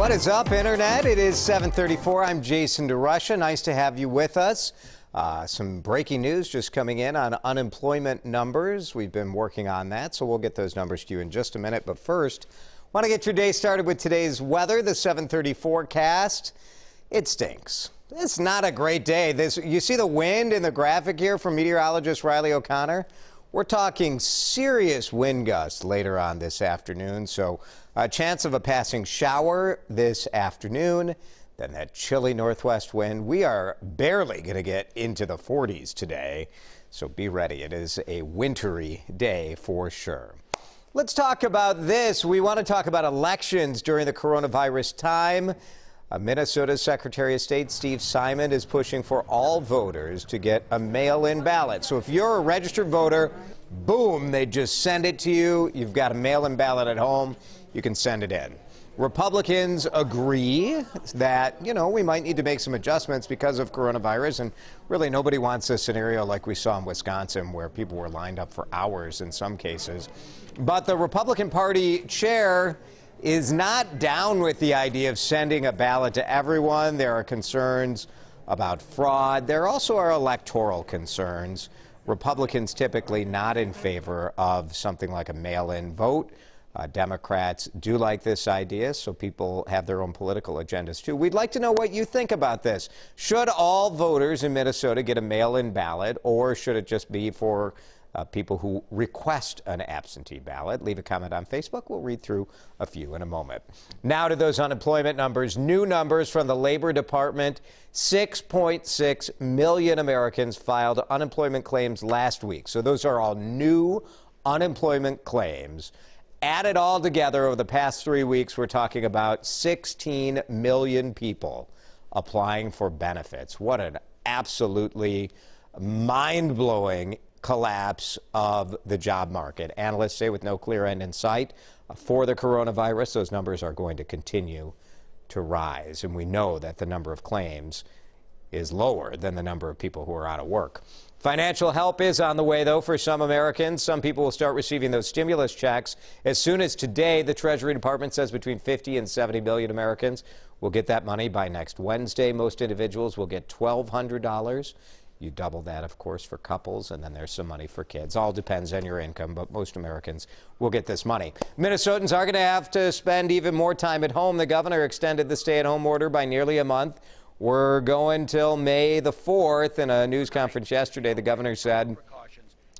What is up, Internet? It is 7:34. I'm Jason DeRusha. Nice to have you with us. Some breaking news just coming in on unemployment numbers. We've been working on that, so we'll get those numbers to you in just a minute. But first, want to get your day started with today's weather, the 7:30 forecast. It stinks. It's not a great day. You see the wind in the graphic here from meteorologist Riley O'Connor? We're talking serious wind gusts later on this afternoon, so a chance of a passing shower this afternoon. Then that chilly northwest wind. We are barely going to get into the 40s today, so be ready. It is a wintry day for sure. Let's talk about this. We want to talk about elections during the coronavirus time. Minnesota's Secretary of State Steve Simon is pushing for all voters to get a mail-in ballot. So if you're a registered voter, boom, they just send it to you. You've got a mail-in ballot at home. You can send it in. Republicans agree that, we might need to make some adjustments because of coronavirus, and really nobody wants a scenario like we saw in Wisconsin where people were lined up for hours in some cases. But the Republican Party chair is not down with the idea of sending a ballot to everyone. There are concerns about fraud. There also are electoral concerns. Republicans typically not in favor of something like a mail-in vote. Democrats do like this idea, so people have their own political agendas too. We'd like to know what you think about this. Should all voters in Minnesota get a mail-in ballot, or should it just be for people who request an absentee ballot? Leave a comment on Facebook. We'll read through a few in a moment. Now to those unemployment numbers. New numbers from the Labor Department. 6.6 million Americans filed unemployment claims last week. So those are all new unemployment claims. Added all together over the past 3 weeks, we're talking about 16 million people applying for benefits. What an absolutely mind-blowing collapse of the job market. Analysts say with no clear end in sight for the coronavirus, those numbers are going to continue to rise. And we know that the number of claims is lower than the number of people who are out of work. Financial help is on the way, though, for some Americans. Some people will start receiving those stimulus checks as soon as today. The Treasury Department says between 50 and 70 million Americans will get that money by next Wednesday. Most individuals will get $1,200. You double that, of course, for couples, and then there's some money for kids. All depends on your income, but most Americans will get this money. Minnesotans are going to have to spend even more time at home. The governor extended the stay-at-home order by nearly a month. We're going till May the 4th. In a news conference yesterday, the governor said,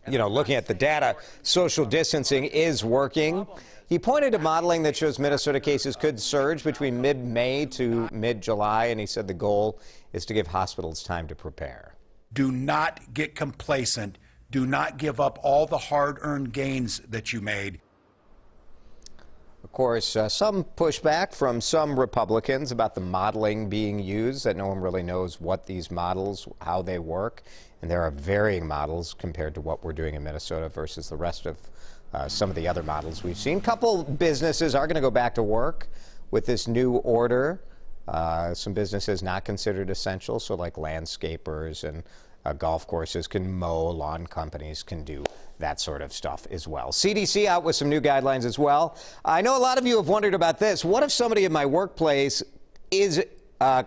looking at the data, social distancing is working. He pointed to modeling that shows Minnesota cases could surge between mid-May to mid-July, and he said the goal is to give hospitals time to prepare. Do not get complacent. Do not give up all the hard-earned gains that you made. Of course, some pushback from some Republicans about the modeling being used, that no one really knows what these models, how they work. And there are varying models compared to what we're doing in Minnesota versus the rest of some of the other models we've seen. A couple businesses are going to go back to work with this new order. Some businesses not considered essential, so like landscapers and golf courses can mow, lawn companies can do that sort of stuff as well. CDC out with some new guidelines as well. I know a lot of you have wondered about this. What if somebody in my workplace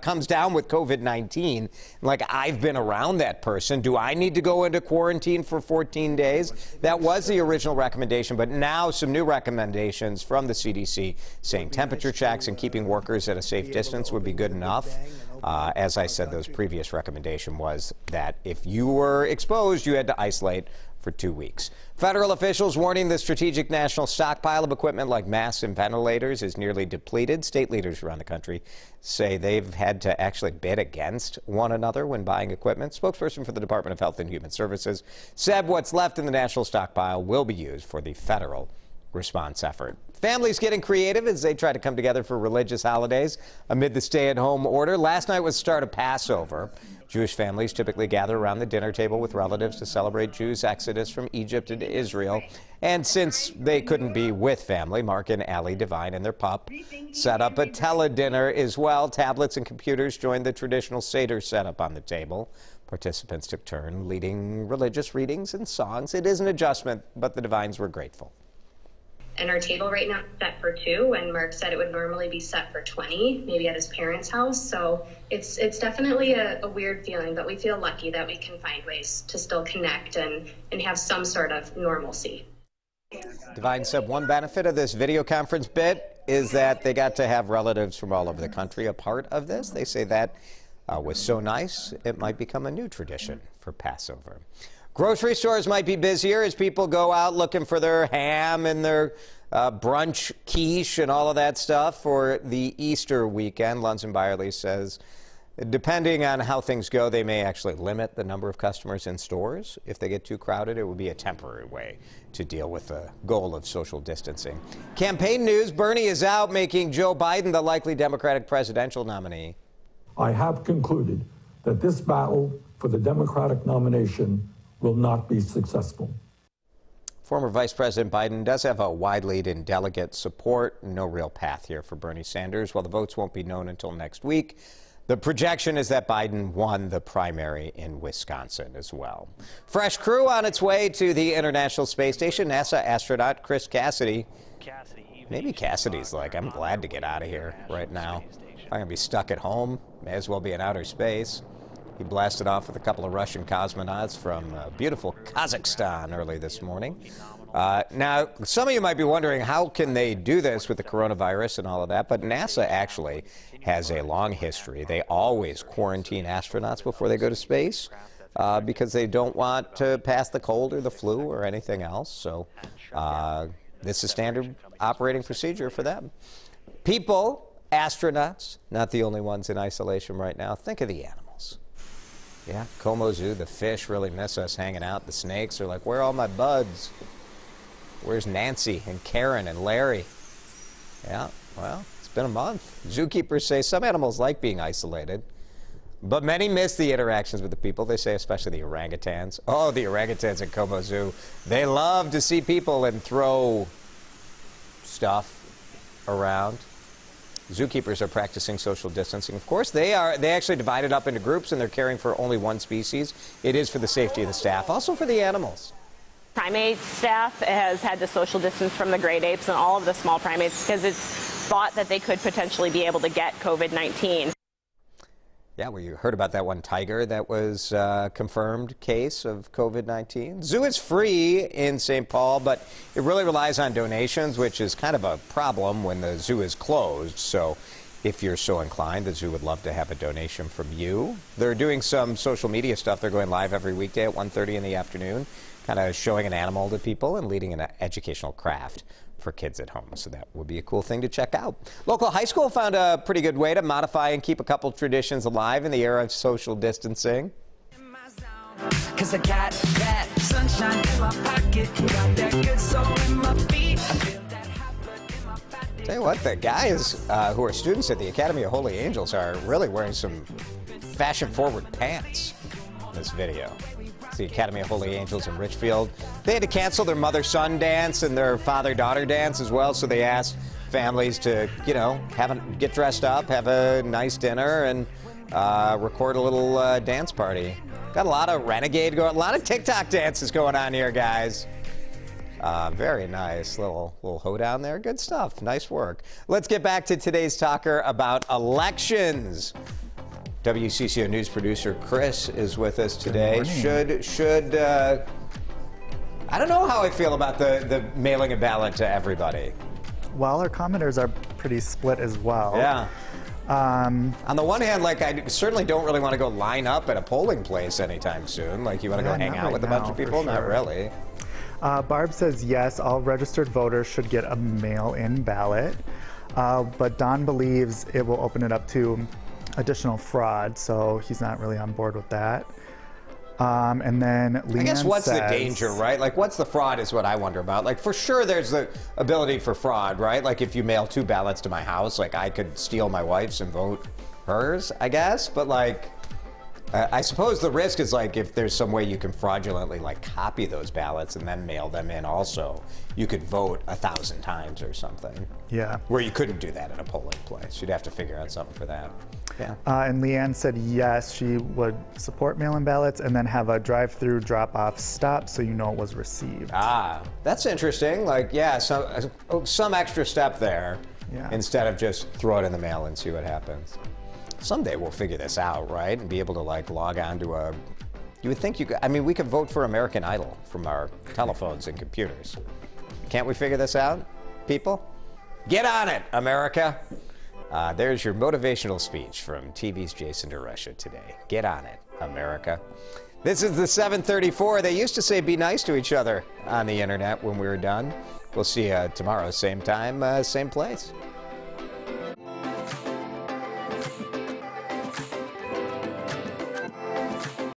comes down with COVID-19, like I've been around that person? Do I need to go into quarantine for 14 days? That was the original recommendation, but now some new recommendations from the CDC saying temperature checks and keeping workers at a safe distance would be good enough. As I said, those previous recommendation was that if you were exposed, you had to isolate for 2 weeks. Federal officials warning the strategic national stockpile of equipment like masks and ventilators is nearly depleted. State leaders around the country say they've had to actually bid against one another when buying equipment. Spokesperson for the Department of Health and Human Services said what's left in the national stockpile will be used for the federal response effort. Families getting creative as they try to come together for religious holidays amid the stay-at-home order. Last night was the start of Passover. Jewish families typically gather around the dinner table with relatives to celebrate Jews' exodus from Egypt into Israel. And since they couldn't be with family, Mark and Allie Devine and their pup set up a tele-dinner as well. Tablets and computers joined the traditional Seder setup on the table. Participants took turn leading religious readings and songs. It is an adjustment, but the Devines were grateful. And our table right now is set for 2, and Mark said it would normally be set for 20, maybe at his parents' house. So it's definitely a weird feeling, but we feel lucky that we can find ways to still connect and have some sort of normalcy. Divine said one benefit of this video conference bit is that they got to have relatives from all over the country a part of this. They say that was so nice, it might become a new tradition for Passover. Grocery stores might be busier as people go out looking for their ham and their brunch quiche and all of that stuff for the Easter weekend. Lunds & Byerly says depending on how things go, they may actually limit the number of customers in stores. If they get too crowded, it will be a temporary way to deal with the goal of social distancing. Campaign news, Bernie is out, making Joe Biden the likely Democratic presidential nominee. I have concluded that this battle for the Democratic nomination will not be successful. Former Vice President Biden does have a wide lead in delegate support. No real path here for Bernie Sanders. While the votes won't be known until next week, the projection is that Biden won the primary in Wisconsin as well. Fresh crew on its way to the International Space Station. NASA astronaut Chris Cassidy. Maybe Cassidy's like, I'm glad to get out of here right now. I'm going to be stuck at home. May as well be in outer space. He blasted off with a couple of Russian cosmonauts from beautiful Kazakhstan early this morning. Now, some of you might be wondering, how can they do this with the coronavirus and all of that? But NASA actually has a long history. They always quarantine astronauts before they go to space because they don't want to pass the cold or the flu or anything else. So this is standard operating procedure for them. People, astronauts, not the only ones in isolation right now. Think of the animals. Yeah, Como Zoo, the fish really miss us hanging out. The snakes are like, where are all my buds? Where's Nancy and Karen and Larry? Yeah, well, it's been a month. Zookeepers say some animals like being isolated, but many miss the interactions with the people. They say especially the orangutans. Oh, the orangutans at Como Zoo. They love to see people and throw stuff around. Zookeepers are practicing social distancing. Of course, they actually divided up into groups, and they're caring for only one species. It is for the safety of the staff, also for the animals. Primate staff has had to social distance from the great apes and all of the small primates because it's thought that they could potentially be able to get COVID-19. Yeah, well, you heard about that one tiger that was a confirmed case of COVID-19. Zoo is free in St. Paul, but it really relies on donations, which is kind of a problem when the zoo is closed. So if you're so inclined, the zoo would love to have a donation from you. They're doing some social media stuff. They're going live every weekday at 1:30 in the afternoon, kind of showing an animal to people and leading an educational craft for kids at home. So that would be a cool thing to check out. Local high school found a pretty good way to modify and keep a couple traditions alive in the era of social distancing. Cause I got that sunshine in my pocket, got that good soul in my feet. I feel that hot blood in my body. Tell you what, the guys who are students at the Academy of Holy Angels are really wearing some fashion-forward pants in this video. It's the Academy of Holy Angels in Richfield. They had to cancel their mother-son dance and their father-daughter dance as well, so they asked families to, you know, get dressed up, have a nice dinner, and record a little dance party. Got a lot of renegade going, a lot of TikTok dances going on here, guys. Very nice little hoedown there. Good stuff. Nice work. Let's get back to today's talker about elections. WCCO news producer Chris is with us today. Should I don't know how I feel about the mailing a ballot to everybody. Well, our commenters are pretty split as well. Yeah. On the one hand, like, I certainly don't really want to go line up at a polling place anytime soon. Like, you want to go hang out with a bunch of people? Not really. Barb says yes, all registered voters should get a mail-in ballot. But Don believes it will open it up to additional fraud, so he's not really on board with that. And then Leanne, I guess what's the danger, right? Like, what's the fraud is what I wonder about. Like, for sure there's the ability for fraud, right? Like, if you mail 2 ballots to my house, like, I could steal my wife's and vote hers, I guess. But, like, I suppose the risk is, like, if there's some way you can fraudulently, like, copy those ballots and then mail them in also, you could vote 1,000 times or something. Yeah. Where you couldn't do that in a polling place. You'd have to figure out something for that. Yeah. And Leanne said yes, she would support mail-in ballots and then have a drive-through drop-off stop so you know it was received. Ah, that's interesting. Like, yeah, some extra step there instead of just throw it in the mail and see what happens. Someday we'll figure this out, right? And be able to like log on to a, you would think you could, I mean, we could vote for American Idol from our telephones and computers. Can't we figure this out, people? Get on it, America. There's your motivational speech from TV's Jason DeRusha today. Get on it, America. This is the 734. They used to say be nice to each other on the internet when we were done. We'll see you tomorrow, same time, same place.